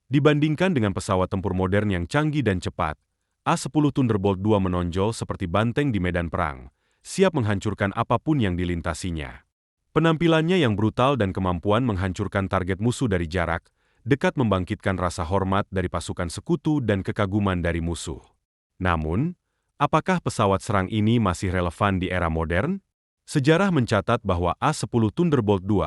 Dibandingkan dengan pesawat tempur modern yang canggih dan cepat, A-10 Thunderbolt II menonjol seperti banteng di medan perang, siap menghancurkan apapun yang dilintasinya. Penampilannya yang brutal dan kemampuan menghancurkan target musuh dari jarak, dekat membangkitkan rasa hormat dari pasukan sekutu dan kekaguman dari musuh. Namun, apakah pesawat serang ini masih relevan di era modern? Sejarah mencatat bahwa A-10 Thunderbolt II,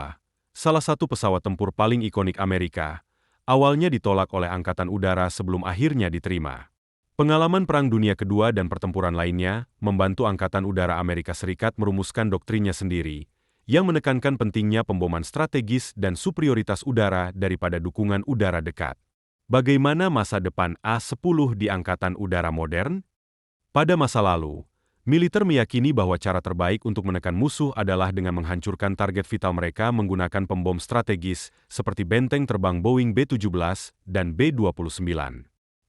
salah satu pesawat tempur paling ikonik Amerika, awalnya ditolak oleh Angkatan Udara sebelum akhirnya diterima. Pengalaman Perang Dunia Kedua dan pertempuran lainnya membantu Angkatan Udara Amerika Serikat merumuskan doktrinnya sendiri, yang menekankan pentingnya pemboman strategis dan superioritas udara daripada dukungan udara dekat. Bagaimana masa depan A-10 di Angkatan Udara modern? Pada masa lalu, militer meyakini bahwa cara terbaik untuk menekan musuh adalah dengan menghancurkan target vital mereka menggunakan pembom strategis seperti benteng terbang Boeing B-17 dan B-29.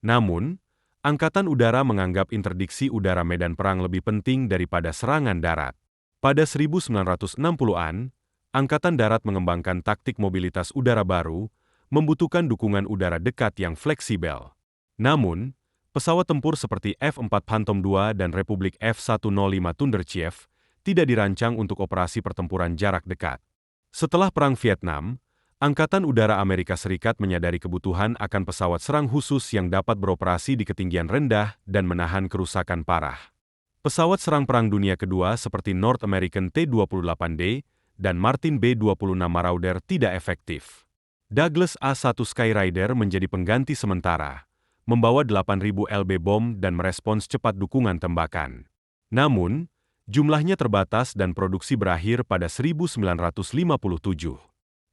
Namun, Angkatan Udara menganggap interdiksi udara medan perang lebih penting daripada serangan darat. Pada 1960-an, Angkatan Darat mengembangkan taktik mobilitas udara baru, membutuhkan dukungan udara dekat yang fleksibel. Namun, pesawat tempur seperti F-4 Phantom II dan Republik F-105 Thunderchief tidak dirancang untuk operasi pertempuran jarak dekat. Setelah Perang Vietnam, Angkatan Udara Amerika Serikat menyadari kebutuhan akan pesawat serang khusus yang dapat beroperasi di ketinggian rendah dan menahan kerusakan parah. Pesawat serang Perang Dunia Kedua seperti North American T-28D dan Martin B-26 Marauder tidak efektif. Douglas A-1 Skyrider menjadi pengganti sementara, membawa 8.000 lb bom dan merespons cepat dukungan tembakan. Namun, jumlahnya terbatas dan produksi berakhir pada 1957.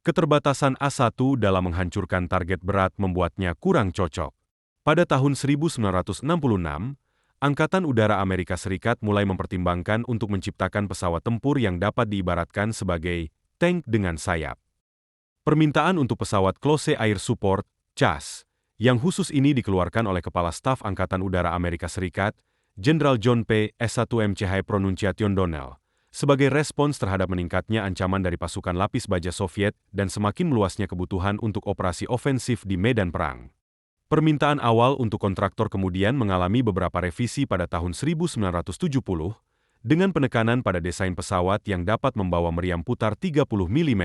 Keterbatasan A-1 dalam menghancurkan target berat membuatnya kurang cocok. Pada tahun 1966, Angkatan Udara Amerika Serikat mulai mempertimbangkan untuk menciptakan pesawat tempur yang dapat diibaratkan sebagai tank dengan sayap. Permintaan untuk pesawat Close Air Support, CAS, yang khusus ini dikeluarkan oleh Kepala Staf Angkatan Udara Amerika Serikat, Jenderal John P. S-1MC Pronunciation Donnell, sebagai respons terhadap meningkatnya ancaman dari pasukan lapis baja Soviet dan semakin meluasnya kebutuhan untuk operasi ofensif di medan perang. Permintaan awal untuk kontraktor kemudian mengalami beberapa revisi pada tahun 1970, dengan penekanan pada desain pesawat yang dapat membawa meriam putar 30 mm.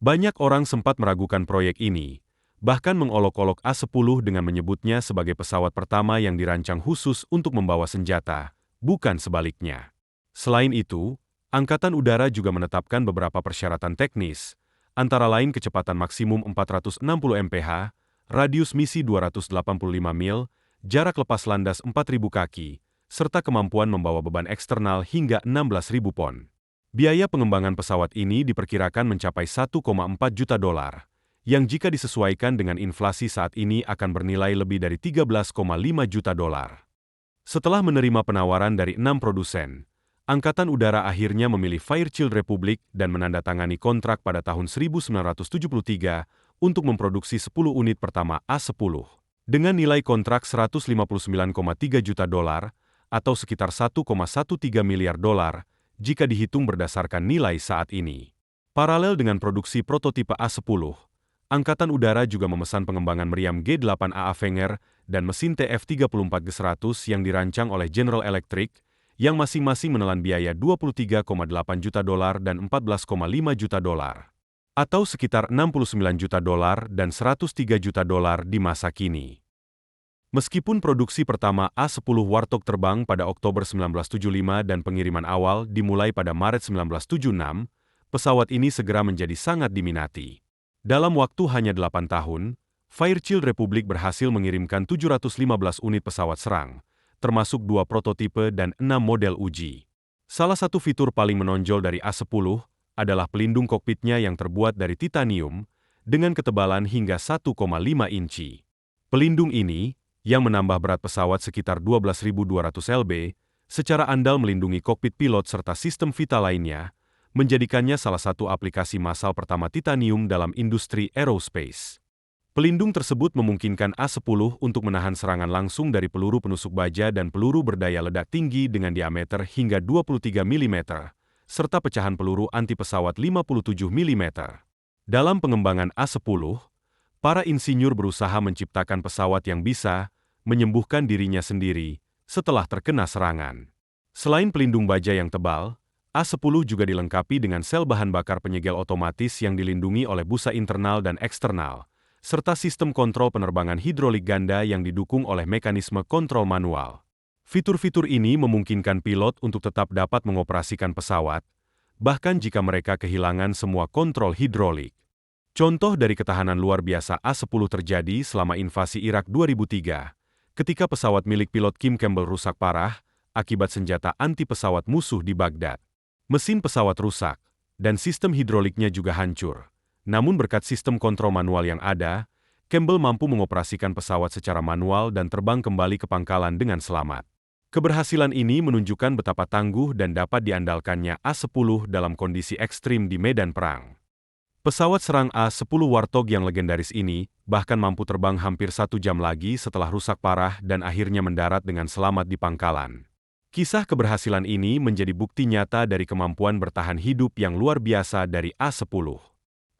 Banyak orang sempat meragukan proyek ini, bahkan mengolok-olok A-10 dengan menyebutnya sebagai pesawat pertama yang dirancang khusus untuk membawa senjata, bukan sebaliknya. Selain itu, Angkatan Udara juga menetapkan beberapa persyaratan teknis, antara lain kecepatan maksimum 460 mph, radius misi 285 mil, jarak lepas landas 4.000 kaki, serta kemampuan membawa beban eksternal hingga 16.000 pon. Biaya pengembangan pesawat ini diperkirakan mencapai $1,4 juta, yang jika disesuaikan dengan inflasi saat ini akan bernilai lebih dari $13,5 juta. Setelah menerima penawaran dari 6 produsen, Angkatan Udara akhirnya memilih Fairchild Republic dan menandatangani kontrak pada tahun 1973 untuk memproduksi 10 unit pertama A-10, dengan nilai kontrak $159,3 juta atau sekitar $1,13 miliar jika dihitung berdasarkan nilai saat ini. Paralel dengan produksi prototipe A-10, Angkatan Udara juga memesan pengembangan meriam G-8A Avenger dan mesin TF-34-100 yang dirancang oleh General Electric, yang masing-masing menelan biaya $23,8 juta dan $14,5 juta, atau sekitar $69 juta dan $103 juta di masa kini. Meskipun produksi pertama A-10 Warthog terbang pada Oktober 1975 dan pengiriman awal dimulai pada Maret 1976, pesawat ini segera menjadi sangat diminati. Dalam waktu hanya 8 tahun, Fairchild Republic berhasil mengirimkan 715 unit pesawat serang, termasuk 2 prototipe dan 6 model uji. Salah satu fitur paling menonjol dari A-10 adalah pelindung kokpitnya yang terbuat dari titanium, dengan ketebalan hingga 1,5 inci. Pelindung ini, yang menambah berat pesawat sekitar 12.200 lb, secara andal melindungi kokpit pilot serta sistem vital lainnya, menjadikannya salah satu aplikasi massal pertama titanium dalam industri aerospace. Pelindung tersebut memungkinkan A-10 untuk menahan serangan langsung dari peluru penusuk baja dan peluru berdaya ledak tinggi dengan diameter hingga 23 mm, serta pecahan peluru anti pesawat 57 mm. Dalam pengembangan A-10, Para insinyur berusaha menciptakan pesawat yang bisa menyembuhkan dirinya sendiri setelah terkena serangan. Selain pelindung baja yang tebal, A-10 juga dilengkapi dengan sel bahan bakar penyegel otomatis yang dilindungi oleh busa internal dan eksternal, serta sistem kontrol penerbangan hidrolik ganda yang didukung oleh mekanisme kontrol manual. Fitur-fitur ini memungkinkan pilot untuk tetap dapat mengoperasikan pesawat, bahkan jika mereka kehilangan semua kontrol hidrolik. Contoh dari ketahanan luar biasa A-10 terjadi selama invasi Irak 2003, ketika pesawat milik pilot Kim Campbell rusak parah akibat senjata anti-pesawat musuh di Baghdad. Mesin pesawat rusak, dan sistem hidroliknya juga hancur. Namun berkat sistem kontrol manual yang ada, Campbell mampu mengoperasikan pesawat secara manual dan terbang kembali ke pangkalan dengan selamat. Keberhasilan ini menunjukkan betapa tangguh dan dapat diandalkannya A-10 dalam kondisi ekstrim di medan perang. Pesawat serang A-10 Warthog yang legendaris ini bahkan mampu terbang hampir 1 jam lagi setelah rusak parah dan akhirnya mendarat dengan selamat di pangkalan. Kisah keberhasilan ini menjadi bukti nyata dari kemampuan bertahan hidup yang luar biasa dari A-10.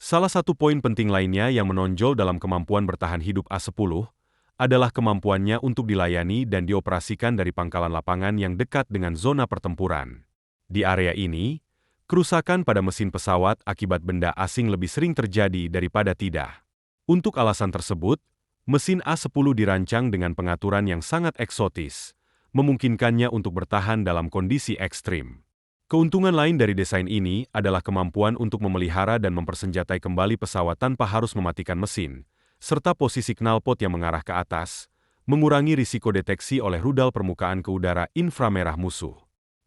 Salah satu poin penting lainnya yang menonjol dalam kemampuan bertahan hidup A-10 adalah kemampuannya untuk dilayani dan dioperasikan dari pangkalan lapangan yang dekat dengan zona pertempuran. Di area ini, kerusakan pada mesin pesawat akibat benda asing lebih sering terjadi daripada tidak. Untuk alasan tersebut, mesin A-10 dirancang dengan pengaturan yang sangat eksotis, memungkinkannya untuk bertahan dalam kondisi ekstrim. Keuntungan lain dari desain ini adalah kemampuan untuk memelihara dan mempersenjatai kembali pesawat tanpa harus mematikan mesin, serta posisi knalpot yang mengarah ke atas, mengurangi risiko deteksi oleh rudal permukaan ke udara inframerah musuh.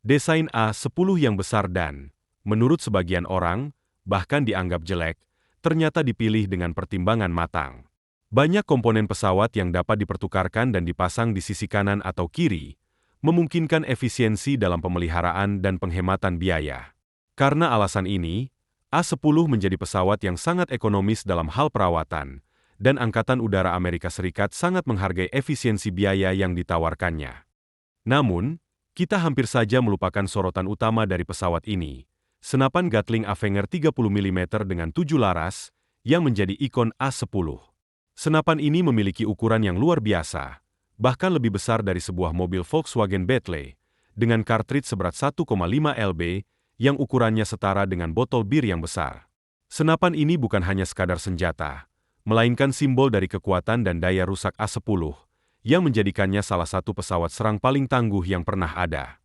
Desain A-10 yang besar dan, menurut sebagian orang, bahkan dianggap jelek, ternyata dipilih dengan pertimbangan matang. Banyak komponen pesawat yang dapat dipertukarkan dan dipasang di sisi kanan atau kiri, memungkinkan efisiensi dalam pemeliharaan dan penghematan biaya. Karena alasan ini, A-10 menjadi pesawat yang sangat ekonomis dalam hal perawatan, dan Angkatan Udara Amerika Serikat sangat menghargai efisiensi biaya yang ditawarkannya. Namun, kita hampir saja melupakan sorotan utama dari pesawat ini, senapan Gatling Avenger 30 mm dengan 7 laras, yang menjadi ikon A-10. Senapan ini memiliki ukuran yang luar biasa, bahkan lebih besar dari sebuah mobil Volkswagen Beetle, dengan kartrid seberat 1,5 lb, yang ukurannya setara dengan botol bir yang besar. Senapan ini bukan hanya sekadar senjata, melainkan simbol dari kekuatan dan daya rusak A-10, yang menjadikannya salah satu pesawat serang paling tangguh yang pernah ada.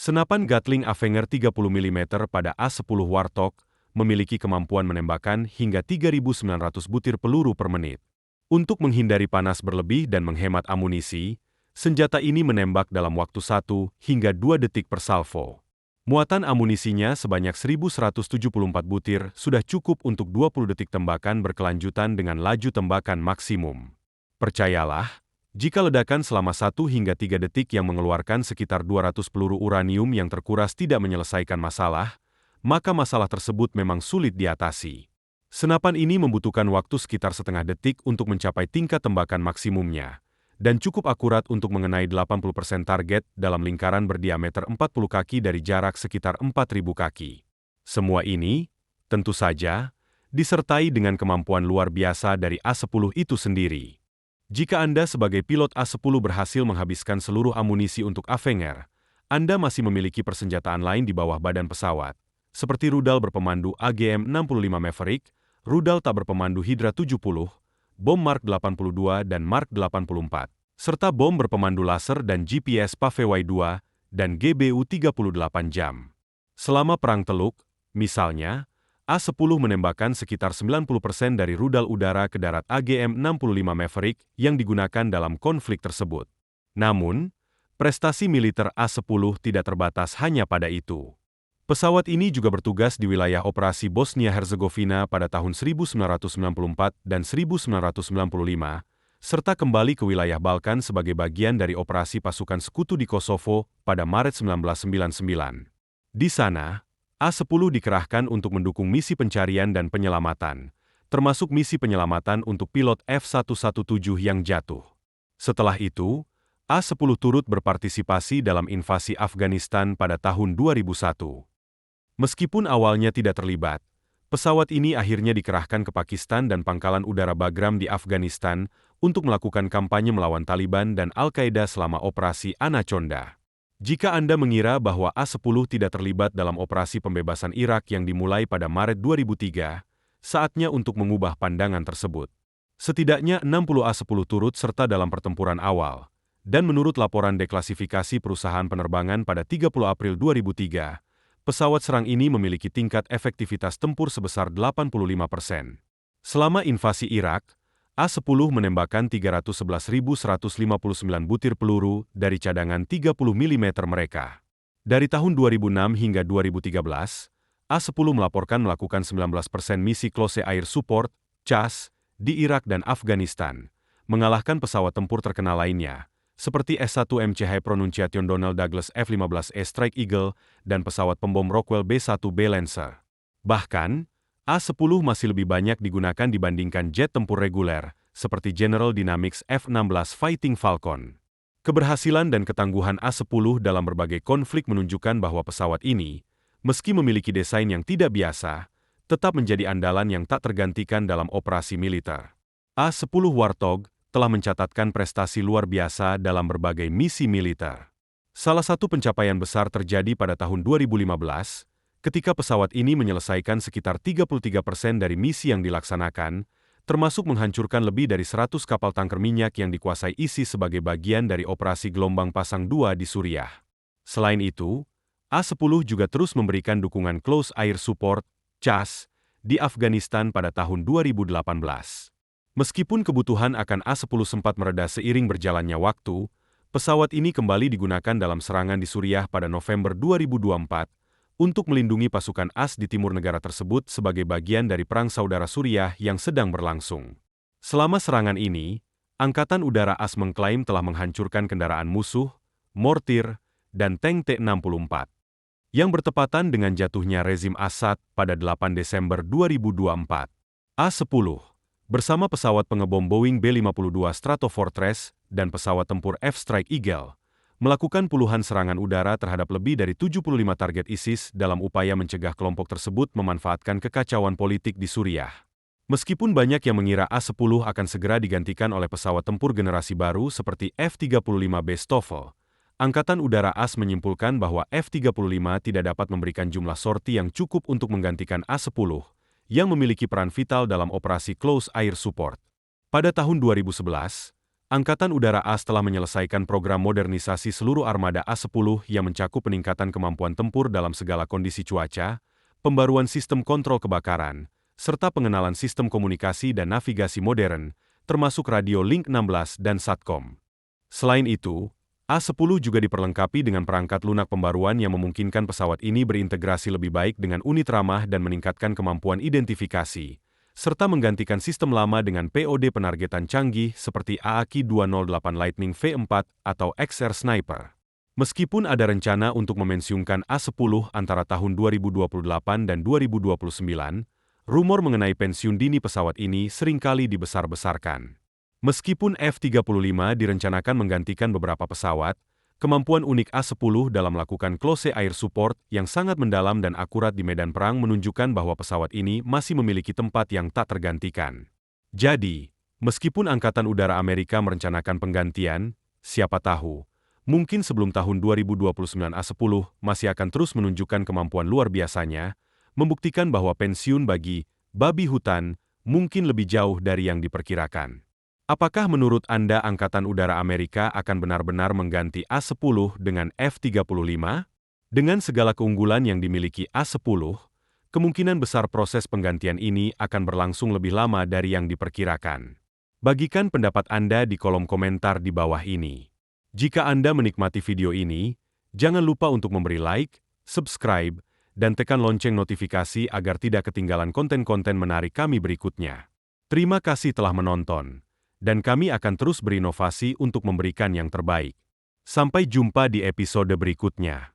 Senapan Gatling Avenger 30 mm pada A-10 Warthog memiliki kemampuan menembakkan hingga 3.900 butir peluru per menit. Untuk menghindari panas berlebih dan menghemat amunisi, senjata ini menembak dalam waktu 1 hingga 2 detik per salvo. Muatan amunisinya sebanyak 1.174 butir sudah cukup untuk 20 detik tembakan berkelanjutan dengan laju tembakan maksimum. Percayalah, jika ledakan selama 1 hingga 3 detik yang mengeluarkan sekitar 200 peluru uranium yang terkuras tidak menyelesaikan masalah, maka masalah tersebut memang sulit diatasi. Senapan ini membutuhkan waktu sekitar setengah detik untuk mencapai tingkat tembakan maksimumnya, dan cukup akurat untuk mengenai 80% target dalam lingkaran berdiameter 40 kaki dari jarak sekitar 4.000 kaki. Semua ini, tentu saja, disertai dengan kemampuan luar biasa dari A-10 itu sendiri. Jika Anda sebagai pilot A-10 berhasil menghabiskan seluruh amunisi untuk Avenger, Anda masih memiliki persenjataan lain di bawah badan pesawat, seperti rudal berpemandu AGM-65 Maverick, rudal tak berpemandu Hydra 70, bom Mark 82 dan Mark 84, serta bom berpemandu laser dan GPS PAVY-2 dan GBU 38 jam. Selama Perang Teluk, misalnya, A-10 menembakkan sekitar 90% dari rudal udara ke darat AGM-65 Maverick yang digunakan dalam konflik tersebut. Namun, prestasi militer A-10 tidak terbatas hanya pada itu. Pesawat ini juga bertugas di wilayah operasi Bosnia-Herzegovina pada tahun 1994 dan 1995, serta kembali ke wilayah Balkan sebagai bagian dari operasi pasukan sekutu di Kosovo pada Maret 1999. Di sana, A-10 dikerahkan untuk mendukung misi pencarian dan penyelamatan, termasuk misi penyelamatan untuk pilot F-117 yang jatuh. Setelah itu, A-10 turut berpartisipasi dalam invasi Afghanistan pada tahun 2001. Meskipun awalnya tidak terlibat, Pesawat ini akhirnya dikerahkan ke Pakistan dan Pangkalan Udara Bagram di Afghanistan untuk melakukan kampanye melawan Taliban dan Al-Qaeda selama Operasi Anaconda. Jika Anda mengira bahwa A-10 tidak terlibat dalam operasi pembebasan Irak yang dimulai pada Maret 2003, saatnya untuk mengubah pandangan tersebut. Setidaknya 60 A-10 turut serta dalam pertempuran awal, dan menurut laporan deklasifikasi perusahaan penerbangan pada 30 April 2003, pesawat serang ini memiliki tingkat efektivitas tempur sebesar 85%. Selama invasi Irak, A-10 menembakkan 311.159 butir peluru dari cadangan 30 mm mereka. Dari tahun 2006 hingga 2013, A-10 melakukan 19% misi Close Air Support, CAS, di Irak dan Afghanistan, mengalahkan pesawat tempur terkenal lainnya, seperti S-1MC High Pronunciation Donald Douglas F-15E Strike Eagle dan pesawat pembom Rockwell B-1B Lancer. Bahkan, A-10 masih lebih banyak digunakan dibandingkan jet tempur reguler, seperti General Dynamics F-16 Fighting Falcon. Keberhasilan dan ketangguhan A-10 dalam berbagai konflik menunjukkan bahwa pesawat ini, meski memiliki desain yang tidak biasa, tetap menjadi andalan yang tak tergantikan dalam operasi militer. A-10 Warthog telah mencatatkan prestasi luar biasa dalam berbagai misi militer. Salah satu pencapaian besar terjadi pada tahun 2015, ketika pesawat ini menyelesaikan sekitar 33% dari misi yang dilaksanakan, termasuk menghancurkan lebih dari 100 kapal tangker minyak yang dikuasai ISIS sebagai bagian dari operasi Gelombang Pasang 2 di Suriah. Selain itu, A-10 juga terus memberikan dukungan Close Air Support, CAS, di Afghanistan pada tahun 2018. Meskipun kebutuhan akan A-10 sempat mereda seiring berjalannya waktu, pesawat ini kembali digunakan dalam serangan di Suriah pada November 2024 untuk melindungi pasukan AS di timur negara tersebut sebagai bagian dari Perang Saudara Suriah yang sedang berlangsung. Selama serangan ini, Angkatan Udara AS mengklaim telah menghancurkan kendaraan musuh, mortir, dan tank T-64. Yang bertepatan dengan jatuhnya rezim Assad pada 8 Desember 2024. A-10 bersama pesawat pengebom Boeing B-52 Stratofortress dan pesawat tempur F-Strike Eagle, melakukan puluhan serangan udara terhadap lebih dari 75 target ISIS dalam upaya mencegah kelompok tersebut memanfaatkan kekacauan politik di Suriah. Meskipun banyak yang mengira A-10 akan segera digantikan oleh pesawat tempur generasi baru seperti F-35B Stoffel, Angkatan Udara AS menyimpulkan bahwa F-35 tidak dapat memberikan jumlah sorti yang cukup untuk menggantikan A-10, yang memiliki peran vital dalam operasi Close Air Support. Pada tahun 2011, Angkatan Udara AS telah menyelesaikan program modernisasi seluruh armada A-10 yang mencakup peningkatan kemampuan tempur dalam segala kondisi cuaca, pembaruan sistem kontrol kebakaran, serta pengenalan sistem komunikasi dan navigasi modern, termasuk radio Link 16 dan SATCOM. Selain itu, A-10 juga diperlengkapi dengan perangkat lunak pembaruan yang memungkinkan pesawat ini berintegrasi lebih baik dengan unit ramah dan meningkatkan kemampuan identifikasi, serta menggantikan sistem lama dengan POD penargetan canggih seperti AAQ-208 Lightning V4 atau XR Sniper. Meskipun ada rencana untuk memensiunkan A-10 antara tahun 2028 dan 2029, rumor mengenai pensiun dini pesawat ini seringkali dibesar-besarkan. Meskipun F-35 direncanakan menggantikan beberapa pesawat, kemampuan unik A-10 dalam melakukan Close Air Support yang sangat mendalam dan akurat di medan perang menunjukkan bahwa pesawat ini masih memiliki tempat yang tak tergantikan. Jadi, meskipun Angkatan Udara Amerika merencanakan penggantian, siapa tahu, mungkin sebelum tahun 2029 A-10 masih akan terus menunjukkan kemampuan luar biasanya, membuktikan bahwa pensiun bagi babi hutan mungkin lebih jauh dari yang diperkirakan. Apakah menurut Anda Angkatan Udara Amerika akan benar-benar mengganti A-10 dengan F-35? Dengan segala keunggulan yang dimiliki A-10, kemungkinan besar proses penggantian ini akan berlangsung lebih lama dari yang diperkirakan. Bagikan pendapat Anda di kolom komentar di bawah ini. Jika Anda menikmati video ini, jangan lupa untuk memberi like, subscribe, dan tekan lonceng notifikasi agar tidak ketinggalan konten-konten menarik kami berikutnya. Terima kasih telah menonton. Dan kami akan terus berinovasi untuk memberikan yang terbaik. Sampai jumpa di episode berikutnya.